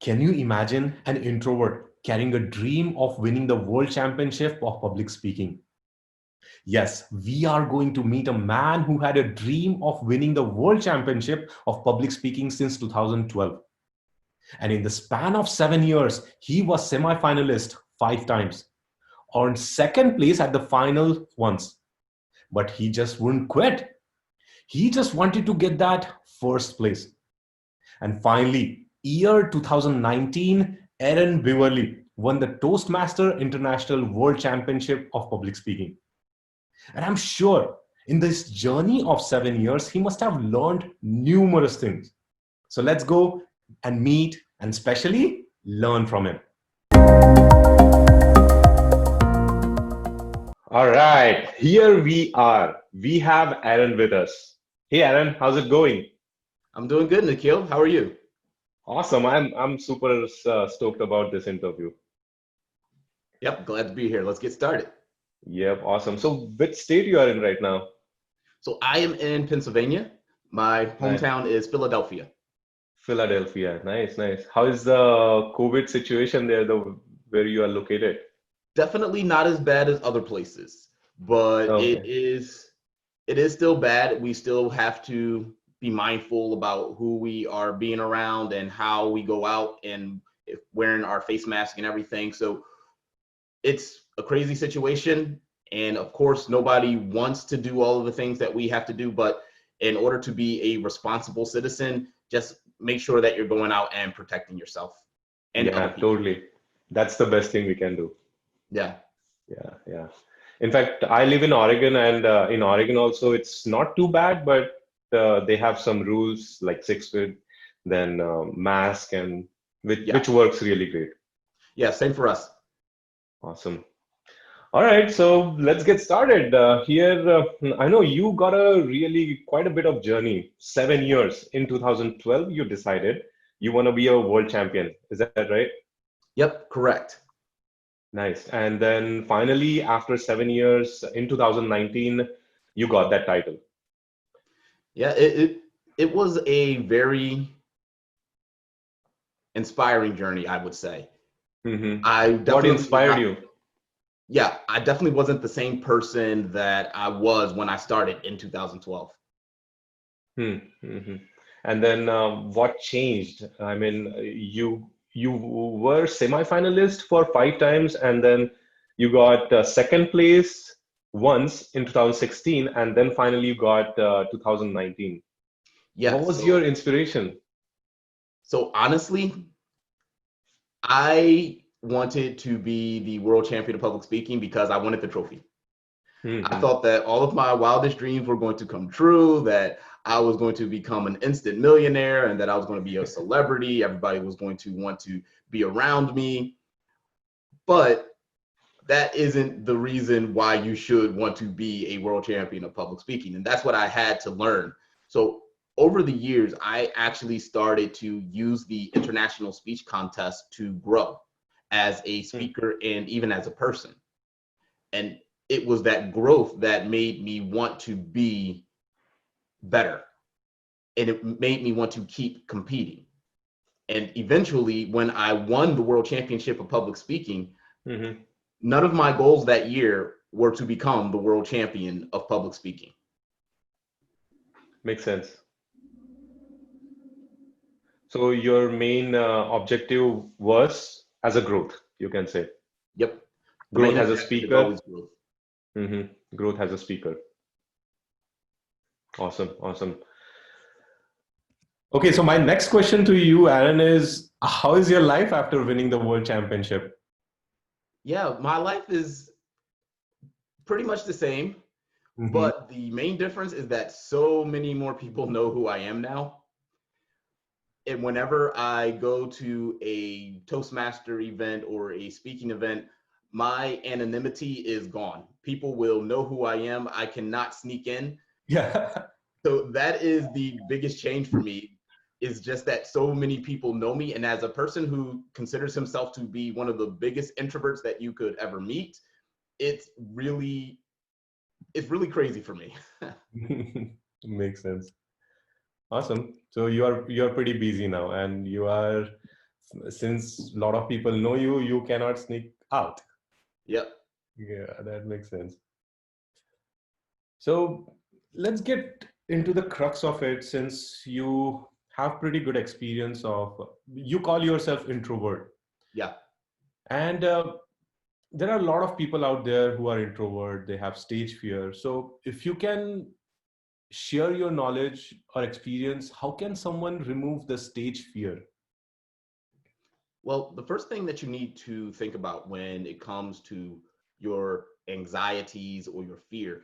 Can you imagine an introvert carrying a dream of winning the world championship of public speaking? Yes, we are going to meet a man who had a dream of winning the world championship of public speaking since 2012. And in the span of 7 years, he was semi-finalist 5 times, earned second place at the final once, but he just wouldn't quit. He just wanted to get that first place. And finally, year 2019, Aaron Beverly won the Toastmaster International World Championship of Public Speaking. And I'm sure in this journey of 7 years, he must have learned numerous things. So let's go and meet and especially learn from him. All right, here we are. We have Aaron with us. Hey, Aaron, how's it going? I'm doing good, Nikhil. How are you? Awesome. I'm super stoked about this interview. Yep, glad to be here. Let's get started. Yep, awesome. So, which state you are in right now? So I am in Pennsylvania. My Nice. hometown is Philadelphia. Philadelphia. Nice, nice. How is the COVID situation there, where you are located? Definitely not as bad as other places, but it Okay. is it is still bad. We still have to be mindful about who we are being around and how we go out and if wearing our face mask and everything. So it's a crazy situation. And of course, nobody wants to do all of the things that we have to do. But in order to be a responsible citizen, just make sure that you're going out and protecting yourself and other Yeah, people. totally. That's the best thing we can do. Yeah. Yeah, yeah. In fact, I live in Oregon, and in Oregon also, it's not too bad, but they have some rules like 6 feet, then mask, and which Yeah. works really great. Yeah. Same for us. Awesome. All right, so let's get started. I know you got a really quite a bit of journey. 7 years. In 2012, you decided you want to be a world champion. Is that right? Yep. Correct. Nice. And then finally, after 7 years, in 2019, you got that title. Yeah. It was a very inspiring journey, I would say. I What definitely was inspired not. you? Yeah, I definitely wasn't the same person that I was when I started in 2012. Hmm. hmm And then what changed? I mean, you were semi-finalist for 5 times, and then you got second place once in 2016, and then finally you got 2019. Yeah, What was your so inspiration? so honestly, I wanted to be the world champion of public speaking because I wanted the trophy. I Hmm thought that all of my wildest dreams were going to come true, that I was going to become an instant millionaire and that I was going to be a celebrity. Everybody was going to want to be around me. But that isn't the reason why you should want to be a world champion of public speaking. And that's what I had to learn. So over the years, I actually started to use the international speech contest to grow as a hmm speaker and even as a person. And it was that growth that made me want to be better. And it made me want to keep competing. And eventually, when I won the world championship of public speaking, hmm none of my goals that year were to become the world champion of public speaking. Makes sense. So your main objective was as a growth, you can say. Yep. The Growth main as a objective is speaker. always growth. Growth as a speaker. Awesome, awesome. Okay, so my next question to you, Aaron, is how is your life after winning the world championship? Yeah, my life is pretty much the same, hmm but the main difference is that so many more people know who I am now. And whenever I go to a Toastmaster event or a speaking event, my anonymity is gone. People will know who I am. I cannot sneak in. Yeah, So that is the biggest change for me, is just that so many people know me. And as a person who considers himself to be one of the biggest introverts that you could ever meet, it's really it's really crazy for me. makes sense. Awesome. So you are pretty busy now, and you are Since a lot of people know you, you cannot sneak out. Yep. Yeah, that makes sense. So let's get into the crux of it, since you have pretty good experience of, you call yourself introvert. Yeah. And there are a lot of people out there who are introvert, they have stage fear. So if you can share your knowledge or experience, how can someone remove the stage fear? Well, the first thing that you need to think about when it comes to your anxieties or your fear,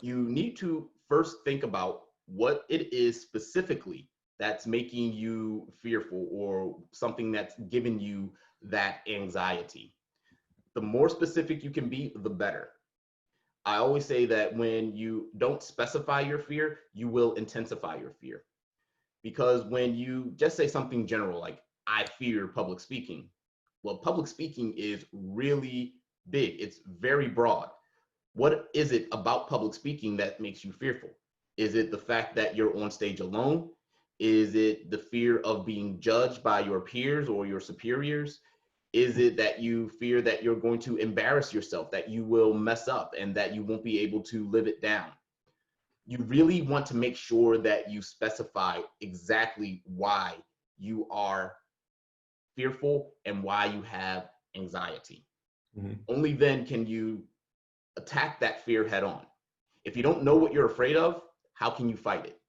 you need to first think about what it is specifically that's making you fearful or something that's giving you that anxiety. The more specific you can be, the better. I always say that when you don't specify your fear, you will intensify your fear. Because when you just say something general like, I fear public speaking, well, public speaking is really big, it's very broad. What is it about public speaking that makes you fearful? Is it the fact that you're on stage alone? Is it the fear of being judged by your peers or your superiors? Is it that you fear that you're going to embarrass yourself, that you will mess up and that you won't be able to live it down? You really want to make sure that you specify exactly why you are fearful and why you have anxiety. Mhm. Only then can you attack that fear head on. If you don't know what you're afraid of, how can you fight it?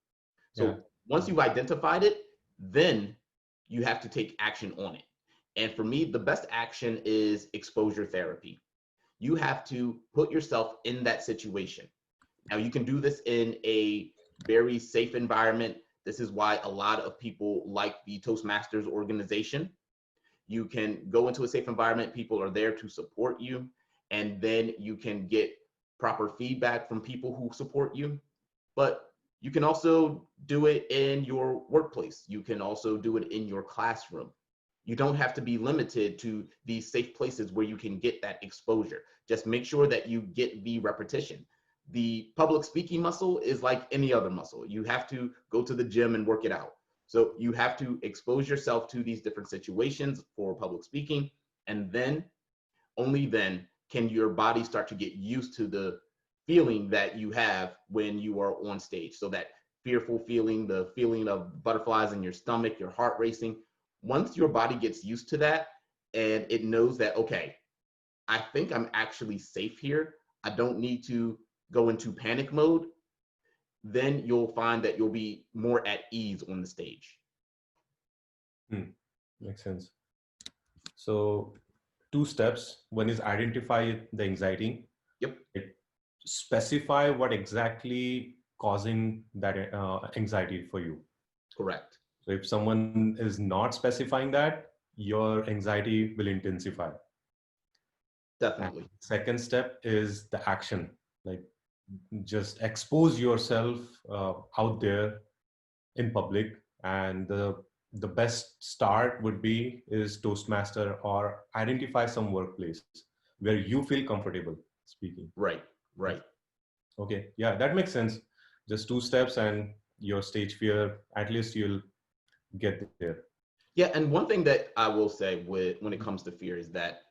Yeah. So once you've identified it, then you have to take action on it. And for me, the best action is exposure therapy. You have to put yourself in that situation. Now, you can do this in a very safe environment. This is why a lot of people like the Toastmasters organization. You can go into a safe environment, people are there to support you, and then you can get proper feedback from people who support you. But you can also do it in your workplace. You can also do it in your classroom. You don't have to be limited to these safe places where you can get that exposure. Just make sure that you get the repetition. The public speaking muscle is like any other muscle. You have to go to the gym and work it out. So you have to expose yourself to these different situations for public speaking. And then, only then, can your body start to get used to the feeling that you have when you are on stage. So that fearful feeling, the feeling of butterflies in your stomach, your heart racing. Once your body gets used to that and it knows that, okay, I think I'm actually safe here, I don't need to go into panic mode, then you'll find that you'll be more at ease on the stage. Hmm. Makes sense. So two steps. One is identify the anxiety. Yep, Like, specify what exactly causing that anxiety for you. correct. So if someone is not specifying that, your anxiety will intensify. And Definitely. second step is the action. Like, just expose yourself out there in public, and the best start would be is Toastmaster, or identify some workplace where you feel comfortable speaking. Right, Yes. right. Okay, yeah, that makes sense. Just two steps and your stage fear, at least you'll get there. Yeah, and one thing that I will say with when it comes to fear is that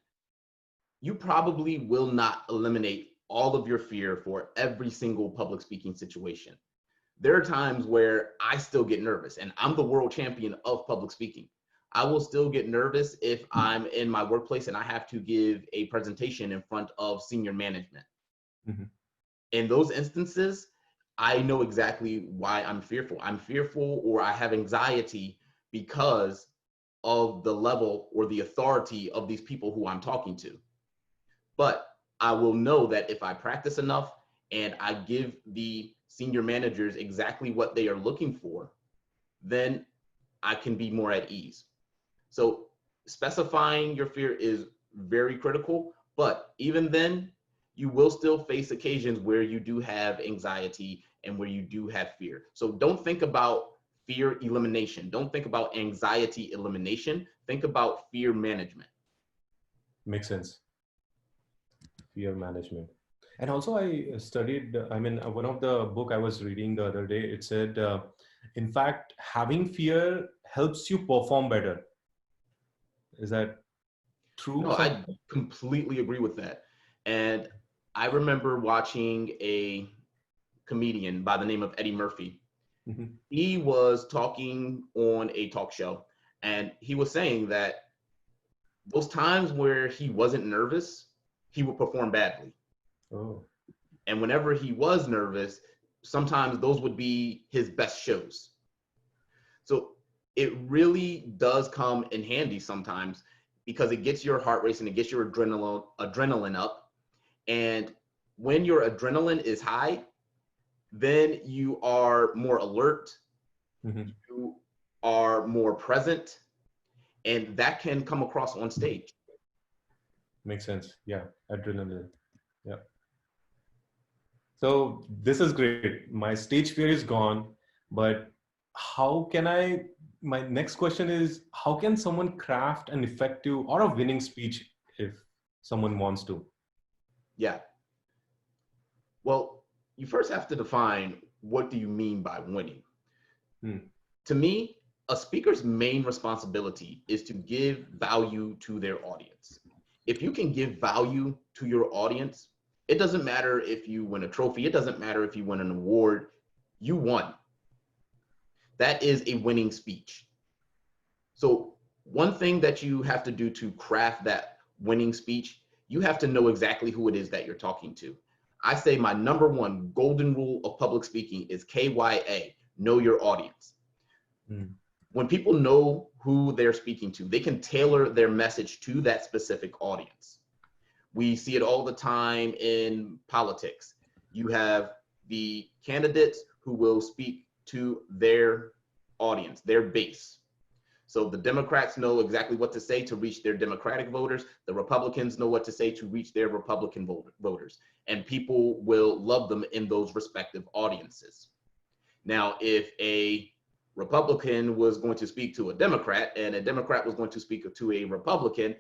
you probably will not eliminate all of your fear for every single public speaking situation. There are times where I still get nervous, and I'm the world champion of public speaking. I will still get nervous if I'm in my workplace and I have to give a presentation in front of senior management. Mhm. In those instances, I know exactly why I'm fearful. I'm fearful or I have anxiety because of the level or the authority of these people who I'm talking to. But I will know that if I practice enough and I give the senior managers exactly what they are looking for, then I can be more at ease. So specifying your fear is very critical, but even then, you will still face occasions where you do have anxiety and where you do have fear. So don't think about fear elimination. Don't think about anxiety elimination. Think about fear management. Makes sense. Fear management. And also I studied, I mean, one of the book I was reading the other day, it said, in fact, having fear helps you perform better. Is that true? No, I completely agree with that. And I remember watching a comedian by the name of Eddie Murphy. Mhm. He was talking on a talk show, and he was saying that those times where he wasn't nervous, he would perform badly. Oh, And whenever he was nervous, sometimes those would be his best shows. So it really does come in handy sometimes because it gets your heart racing, it gets your adrenaline up. And when your adrenaline is high, then you are more alert, mhm. you are more present, and that can come across on stage. Makes sense. Yeah, adrenaline. Yeah. So this is great. My stage fear is gone, but how can I? My next question is, how can someone craft an effective or a winning speech if someone wants to? Yeah. Well, you first have to define what do you mean by winning. Hmm. To me, a speaker's main responsibility is to give value to their audience. If you can give value to your audience, it doesn't matter if you win a trophy, it doesn't matter if you win an award, you won. That is a winning speech. So, one thing that you have to do to craft that winning speech, you have to know exactly who it is that you're talking to. I say my number one golden rule of public speaking is KYA, know your audience. Hmm. When people know who they're speaking to, they can tailor their message to that specific audience. We see it all the time in politics. You have the candidates who will speak to their audience, their base. So the Democrats know exactly what to say to reach their Democratic voters. The Republicans know what to say to reach their Republican voters. And people will love them in those respective audiences. Now, if a Republican was going to speak to a Democrat and a Democrat was going to speak to a Republican,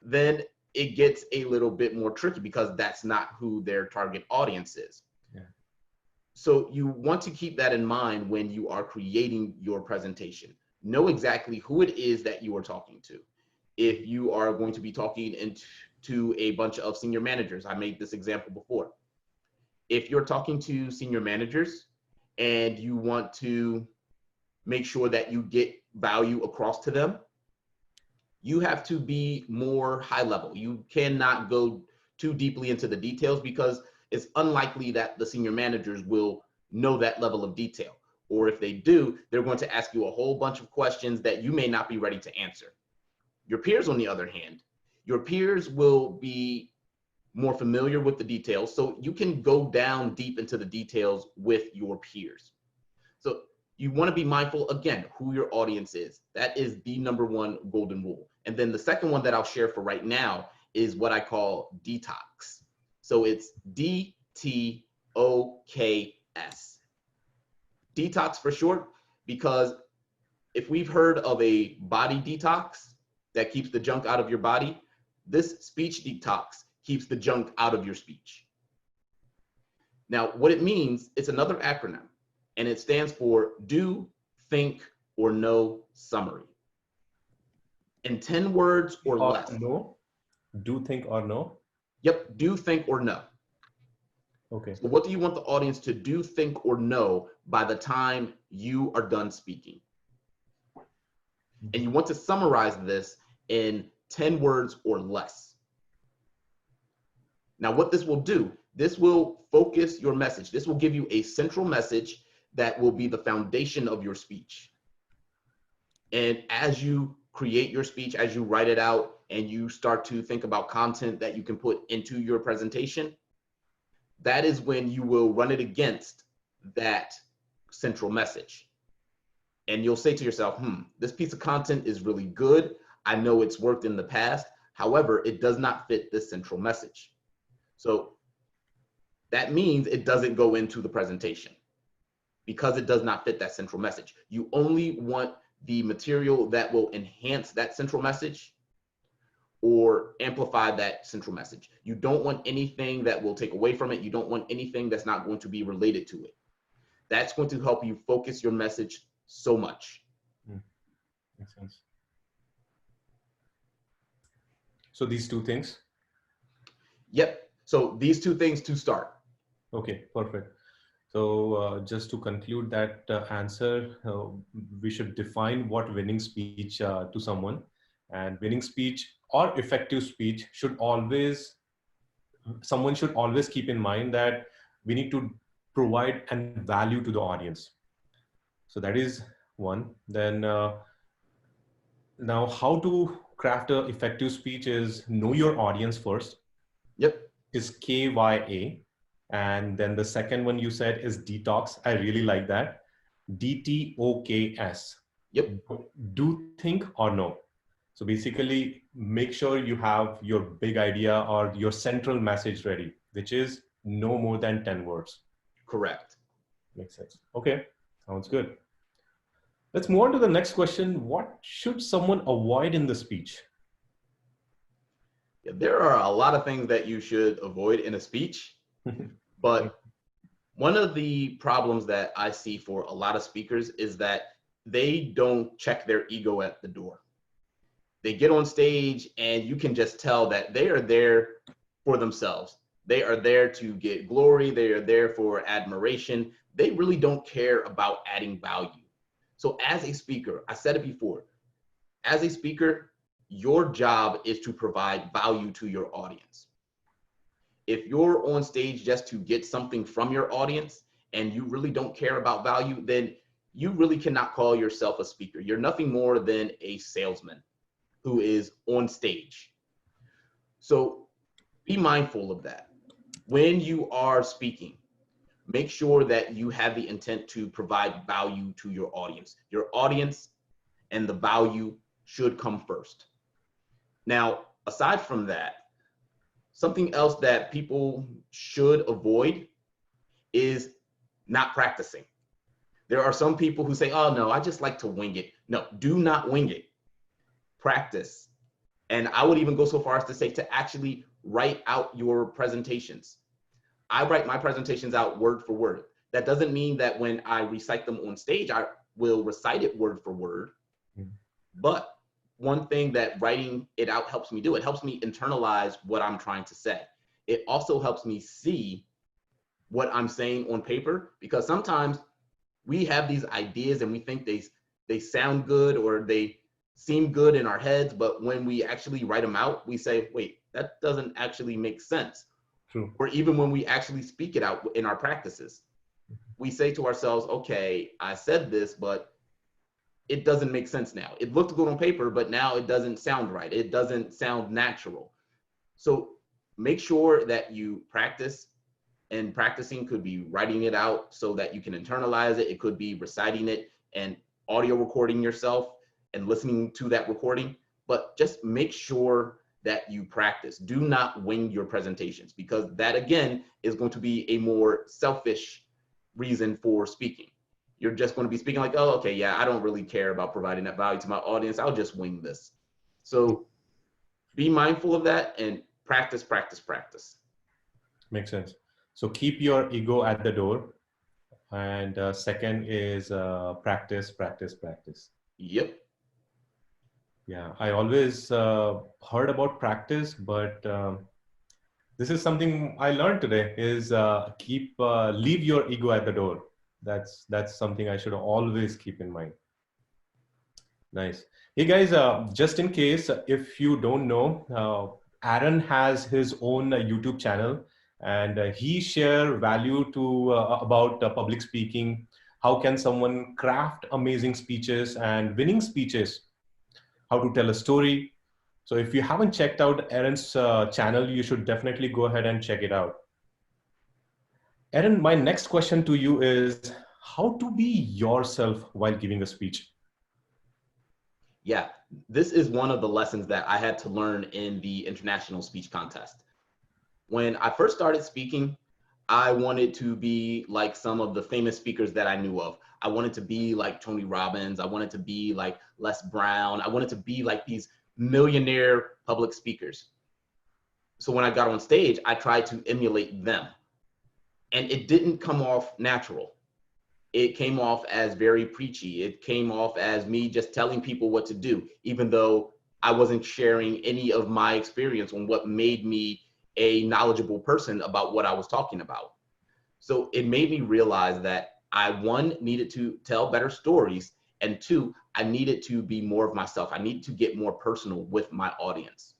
then it gets a little bit more tricky because that's not who their target audience is. Yeah. So you want to keep that in mind when you are creating your presentation. Know exactly who it is that you are talking to. If you are going to be talking to a bunch of senior managers, I made this example before. If you're talking to senior managers and you want to make sure that you get value across to them, you have to be more high level. You cannot go too deeply into the details because it's unlikely that the senior managers will know that level of detail. Or if they do, they're going to ask you a whole bunch of questions that you may not be ready to answer. Your peers, on the other hand, your peers will be more familiar with the details, so you can go down deep into the details with your peers. So you want to be mindful, again, who your audience is. That is the number one golden rule. And then the second one that I'll share for right now is what I call detox. So it's DTOKS. Detox for short, because if we've heard of a body detox that keeps the junk out of your body, this speech detox keeps the junk out of your speech. Now, what it means, it's another acronym, and it stands for Do, Think, or Know Summary. In 10 words or Or less. no? Do think or no? Yep, do, think, or know. Okay. So, what do you want the audience to do, think, or know by the time you are done speaking? And you want to summarize this in 10 words or less. Now, what this will do, this will focus your message. This will give you a central message that will be the foundation of your speech. And as you create your speech, as you write it out, and you start to think about content that you can put into your presentation, that is when you will run it against that central message. And you'll say to yourself, this piece of content is really good. I know it's worked in the past. However, it does not fit this central message. So that means it doesn't go into the presentation because it does not fit that central message. You only want the material that will enhance that central message or amplify that central message. You don't want anything that will take away from it. You don't want anything that's not going to be related to it. That's going to help you focus your message so much. Makes sense. So these two things. Yep. So these two things to start. Okay, perfect. So just to conclude that answer, we should define what winning speech to someone. And winning speech or effective speech someone should always keep in mind that we need to provide and value to the audience. So that is one. Then now how to craft a effective speech is know your audience first, Yep. is KYA. And then the second one you said is detox. I really like that. DTOKS. Yep. Do think or no. So basically, make sure you have your big idea or your central message ready, which is no more than 10 words. Correct. Makes sense. Okay, sounds good. Let's move on to the next question. What should someone avoid in the speech? Yeah, there are a lot of things that you should avoid in a speech, but one of the problems that I see for a lot of speakers is that they don't check their ego at the door. They get on stage and you can just tell that they are there for themselves. They are there to get glory. They are there for admiration. They really don't care about adding value. So as a speaker, I said it before, as a speaker, your job is to provide value to your audience. If you're on stage just to get something from your audience and you really don't care about value, then you really cannot call yourself a speaker. You're nothing more than a salesman who is on stage. So be mindful of that. When you are speaking, make sure that you have the intent to provide value to your audience. Your audience and the value should come first. Now, aside from that, something else that people should avoid is not practicing. There are some people who say, oh no, I just like to wing it. No, do not wing it. Practice. And I would even go so far as to say to actually write out your presentations. I write my presentations out word for word. That doesn't mean that when I recite them on stage, I will recite it word for word. But one thing that writing it out helps me do, it helps me internalize what I'm trying to say. It also helps me see what I'm saying on paper, because sometimes we have these ideas and we think they sound good or they seem good in our heads, but when we actually write them out, we say, wait, that doesn't actually make sense. True. Or even when we actually speak it out in our practices, we say to ourselves, okay, I said this, but it doesn't make sense now. It looked good on paper, but now it doesn't sound right. It doesn't sound natural. So make sure that you practice, and practicing could be writing it out so that you can internalize it. It could be reciting it and audio recording yourself and listening to that recording, but just make sure that you practice. Do not wing your presentations, because that again is going to be a more selfish reason for speaking. You're just going to be speaking like, oh, okay, yeah, I don't really care about providing that value to my audience. I'll just wing this. So be mindful of that and practice, practice, practice. Makes sense. So keep your ego at the door. And second is practice, practice, practice. Yep. Yeah, I always heard about practice, but this is something I learned today is leave your ego at the door. That's something I should always keep in mind. Nice. Hey guys, just in case, if you don't know, Aaron has his own YouTube channel, and he share value to about public speaking. How can someone craft amazing speeches and winning speeches? How to tell a story. So if you haven't checked out Aaron's channel, you should definitely go ahead and check it out. Aaron, my next question to you is how to be yourself while giving a speech? Yeah, this is one of the lessons that I had to learn in the international speech contest. When I first started speaking, I wanted to be like some of the famous speakers that I knew of. I wanted to be like Tony Robbins. I wanted to be like Les Brown. I wanted to be like these millionaire public speakers. So when I got on stage, I tried to emulate them. And it didn't come off natural. It came off as very preachy. It came off as me just telling people what to do, even though I wasn't sharing any of my experience on what made me a knowledgeable person about what I was talking about. So it made me realize that I, one, needed to tell better stories, and two, I needed to be more of myself. I needed to get more personal with my audience.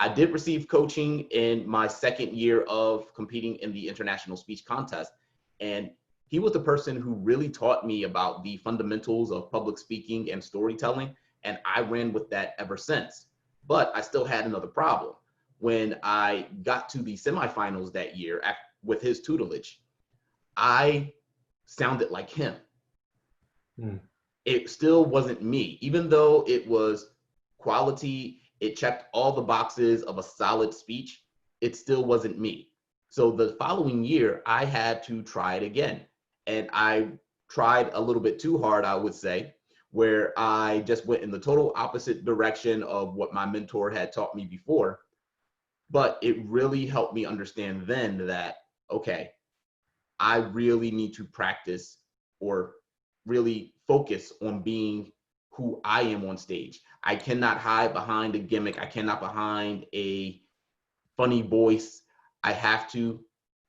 I did receive coaching in my second year of competing in the international speech contest. And he was the person who really taught me about the fundamentals of public speaking and storytelling. And I ran with that ever since. But I still had another problem. When I got to the semifinals that year with his tutelage, I sounded like him. Hmm. It still wasn't me, even though it was quality, it checked all the boxes of a solid speech, it still wasn't me. So the following year, I had to try it again. And I tried a little bit too hard, I would say, where I just went in the total opposite direction of what my mentor had taught me before. But it really helped me understand then that, okay, I really need to practice or really focus on being who I am on stage. I cannot hide behind a gimmick. I cannot behind a funny voice. I have to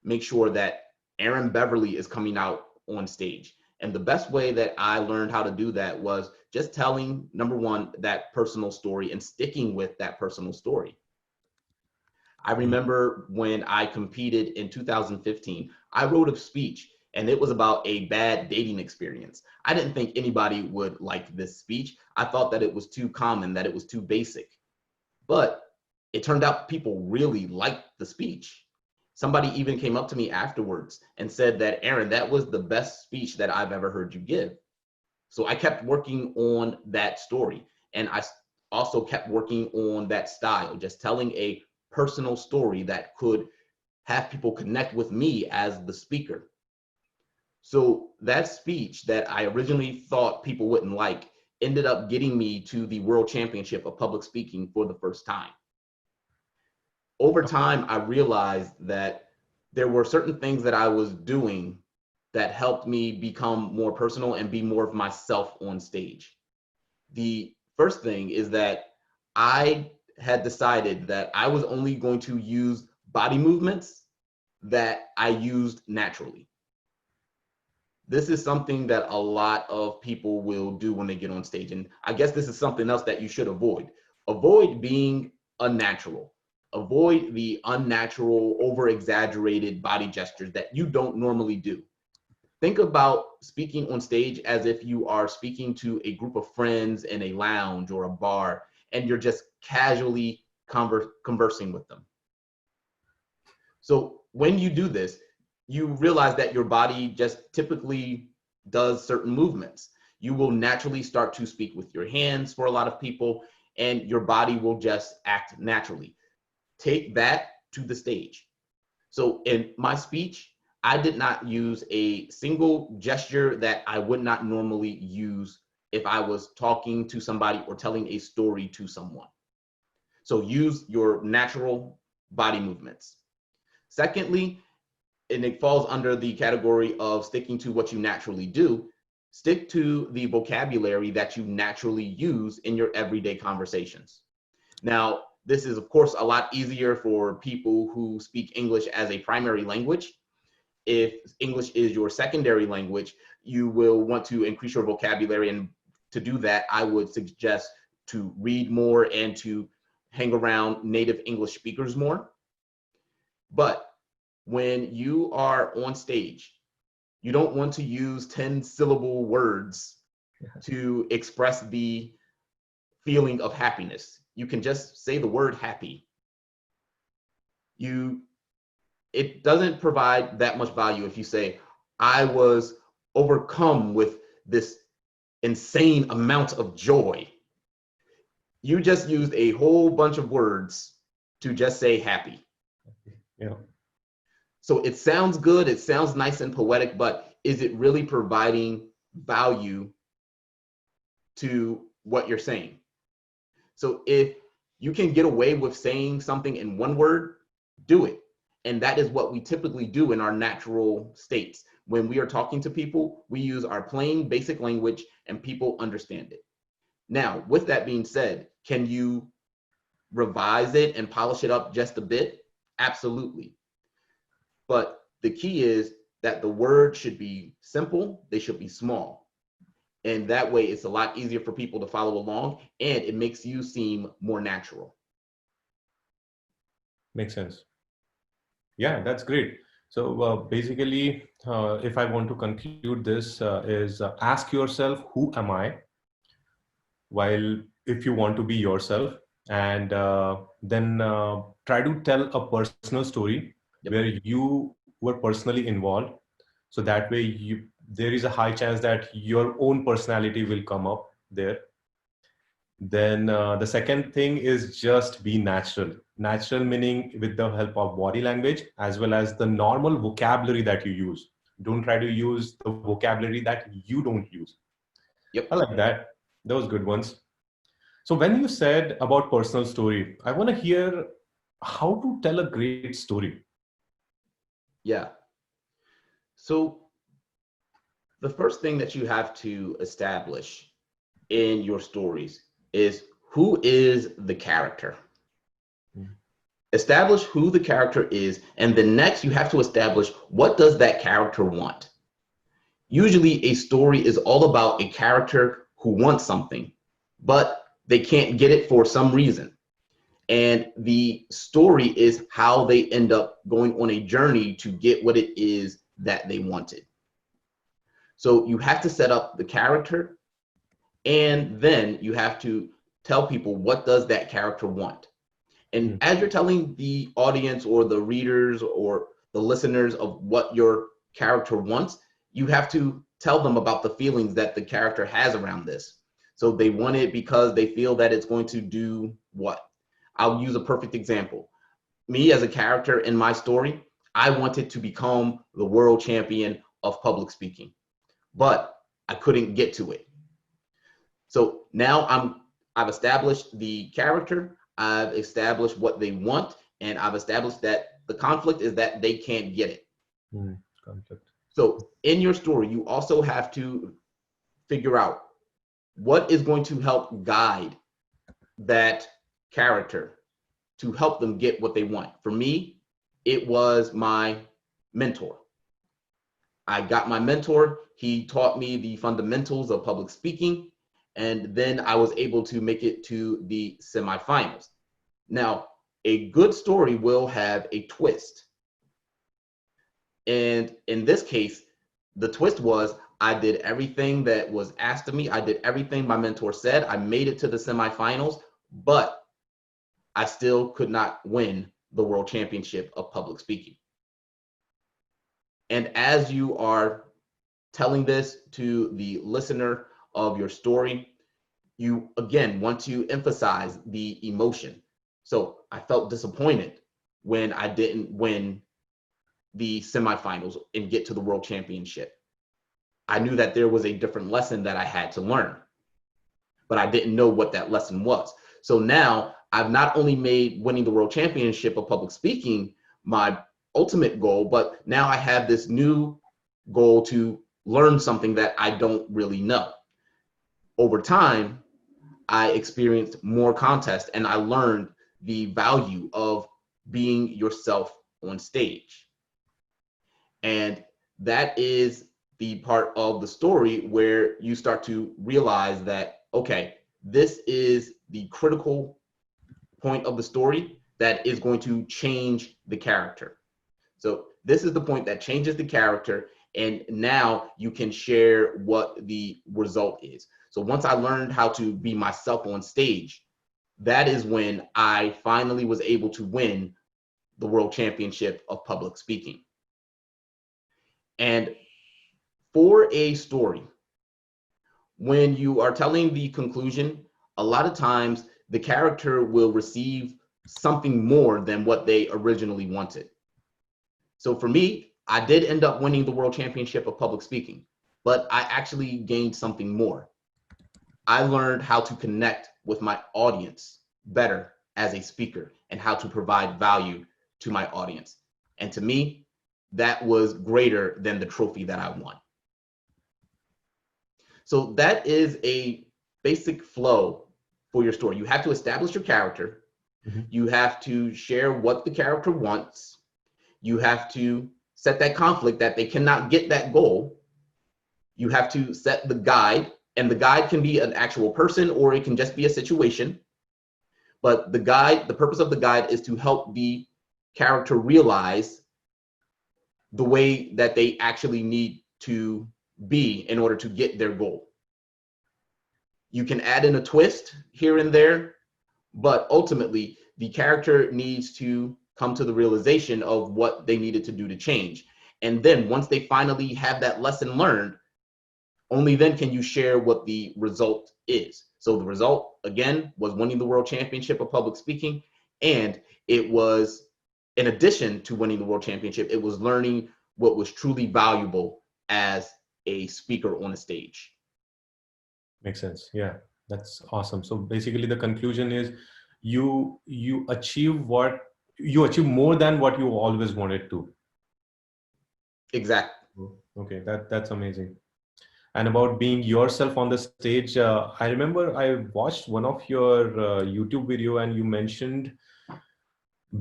make sure that Aaron Beverly is coming out on stage. And the best way that I learned how to do that was just telling, number one, that personal story and sticking with that personal story. I remember when I competed in 2015, I wrote a speech and it was about a bad dating experience. I didn't think anybody would like this speech. I thought that it was too common, that it was too basic. But it turned out people really liked the speech. Somebody even came up to me afterwards and said that, Aaron, that was the best speech that I've ever heard you give. So I kept working on that story. And I also kept working on that style, just telling a personal story that could have people connect with me as the speaker. So that speech that I originally thought people wouldn't like ended up getting me to the World Championship of Public Speaking for the first time. Over time, I realized that there were certain things that I was doing that helped me become more personal and be more of myself on stage. The first thing is that I had decided that I was only going to use body movements that I used naturally. This is something that a lot of people will do when they get on stage. And I guess this is something else that you should avoid. Avoid being unnatural. Avoid the unnatural, over-exaggerated body gestures that you don't normally do. Think about speaking on stage as if you are speaking to a group of friends in a lounge or a bar, and you're just casually conversing with them. So when you do this, you realize that your body just typically does certain movements. You will naturally start to speak with your hands for a lot of people, and your body will just act naturally. Take that to the stage. So in my speech, I did not use a single gesture that I would not normally use if I was talking to somebody or telling a story to someone. So use your natural body movements. Secondly, and it falls under the category of sticking to what you naturally do, stick to the vocabulary that you naturally use in your everyday conversations. Now, this is, of course, a lot easier for people who speak English as a primary language. If English is your secondary language, you will want to increase your vocabulary. And to do that, I would suggest to read more and to hang around native English speakers more. But when you are on stage, you don't want to use 10-syllable words to express the feeling of happiness. You can just say the word happy. It doesn't provide that much value if you say, I was overcome with this insane amount of joy. You just used a whole bunch of words to just say happy. Yeah. So it sounds good, it sounds nice and poetic, but is it really providing value to what you're saying? So if you can get away with saying something in one word, do it. And that is what we typically do in our natural states. When we are talking to people, we use our plain basic language and people understand it. Now, with that being said, can you revise it and polish it up just a bit? Absolutely. But the key is that the words should be simple, they should be small. And that way it's a lot easier for people to follow along, and it makes you seem more natural. Makes sense. Yeah, that's great. So basically, if I want to conclude this, is ask yourself, who am I? While if you want to be yourself, and then try to tell a personal story where Yep. you were personally involved. So that way, there is a high chance that your own personality will come up there. Then the second thing is just be natural. Natural meaning with the help of body language as well as the normal vocabulary that you use. Don't try to use the vocabulary that you don't use. I Yep. like that. Those good ones. So when you said about personal story, I want to hear how to tell a great story. Yeah. So the first thing that you have to establish in your stories is, who is the character? Mm. Establish who the character is, and then next you have to establish, what does that character want? Usually a story is all about a character who wants something, but they can't get it for some reason. And the story is how they end up going on a journey to get what it is that they wanted. So you have to set up the character, and then you have to tell people, what does that character want? And Mm. as you're telling the audience or the readers or the listeners of what your character wants, you have to tell them about the feelings that the character has around this. So they want it because they feel that it's going to do what? I'll use a perfect example. Me as a character in my story, I wanted to become the world champion of public speaking, but I couldn't get to it. So now I've established the character, I've established what they want, and I've established that the conflict is that they can't get it. Mm. Conflict. So in your story, you also have to figure out what is going to help guide that character to help them get what they want. For me, it was my mentor. I got my mentor. He taught me the fundamentals of public speaking, and then I was able to make it to the semifinals. Now, a good story will have a twist. And in this case, the twist was, I did everything that was asked of me. I did everything my mentor said. I made it to the semifinals, but I still could not win the world championship of public speaking. And as you are telling this to the listener of your story, you again want to emphasize the emotion. So I felt disappointed when I didn't win the semifinals and get to the world championship. I knew that there was a different lesson that I had to learn, but I didn't know what that lesson was. So now I've not only made winning the world championship of public speaking my ultimate goal, but now I have this new goal to learn something that I don't really know. Over time, I experienced more contests and I learned the value of being yourself on stage. And that is the part of the story where you start to realize that, okay, this is the critical point of the story that is going to change the character. So this is the point that changes the character, and now you can share what the result is. So once I learned how to be myself on stage, that is when I finally was able to win the world championship of public speaking. And for a story, when you are telling the conclusion, a lot of times the character will receive something more than what they originally wanted. So for me, I did end up winning the world championship of public speaking, but I actually gained something more. I learned how to connect with my audience better as a speaker and how to provide value to my audience. And to me, that was greater than the trophy that I won. So that is a basic flow for your story. You have to establish your character. You have to share what the character wants. You have to set that conflict that they cannot get that goal. You have to set the guide, and the guide can be an actual person or it can just be a situation. But the guide, the purpose of the guide is to help the character realize the way that they actually need to be in order to get their goal. You can add in a twist here and there, but ultimately the character needs to come to the realization of what they needed to do to change. And then once they finally have that lesson learned, only then can you share what the result is. So the result, again, was winning the World Championship of Public Speaking. And it was, in addition to winning the World Championship, it was learning what was truly valuable as a speaker on a stage. Makes sense. Yeah, that's awesome. So basically the conclusion is you achieve more than what you always wanted to. Exactly. Okay, that's amazing. And about being yourself on the stage, I remember I watched one of your YouTube video and you mentioned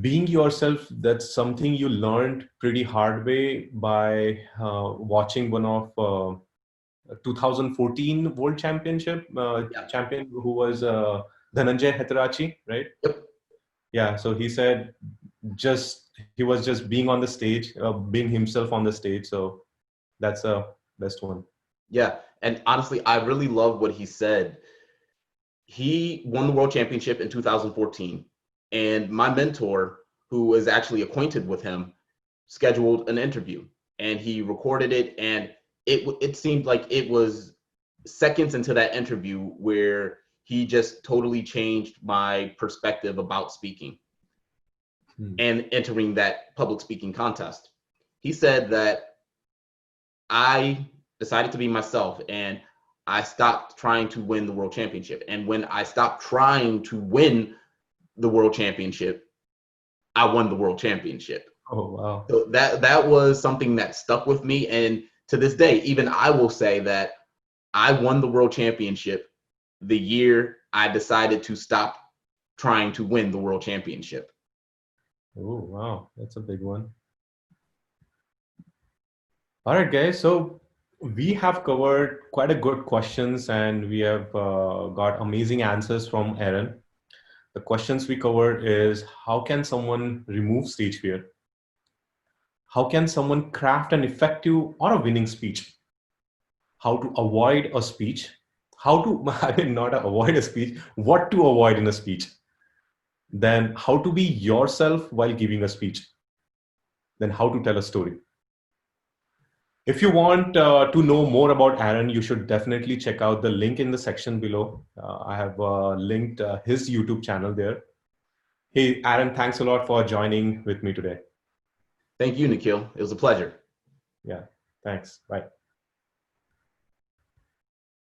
being yourself. That's something you learned pretty hard way by watching one of 2014 World Championship champion who was Dhananjay Heterachi, right? Yep. Yeah. So he said he was just being on the stage, being himself on the stage. So that's a best one. Yeah. And honestly, I really love what he said. He won the World Championship in 2014. And my mentor, who was actually acquainted with him, scheduled an interview and he recorded it. And it seemed like it was seconds into that interview where he just totally changed my perspective about speaking and entering that public speaking contest. He said that I decided to be myself and I stopped trying to win the World Championship. And when I stopped trying to win the World Championship, I won the World Championship. Oh, wow. So that was something that stuck with me. And to this day, even I will say that I won the World Championship the year I decided to stop trying to win the World Championship. Oh, wow. That's a big one. All right, guys. So we have covered quite a good questions and we have got amazing answers from Aaron. The questions we covered is how can someone remove stage fear? How can someone craft an effective or a winning speech? How to avoid a speech? How to, I mean, not avoid a speech, what to avoid in a speech? Then how to be yourself while giving a speech? Then how to tell a story? If you want to know more about Aaron, you should definitely check out the link in the section below. I have linked his YouTube channel there. Hey, Aaron, thanks a lot for joining with me today. Thank you, Nikhil. It was a pleasure. Yeah, thanks. Bye.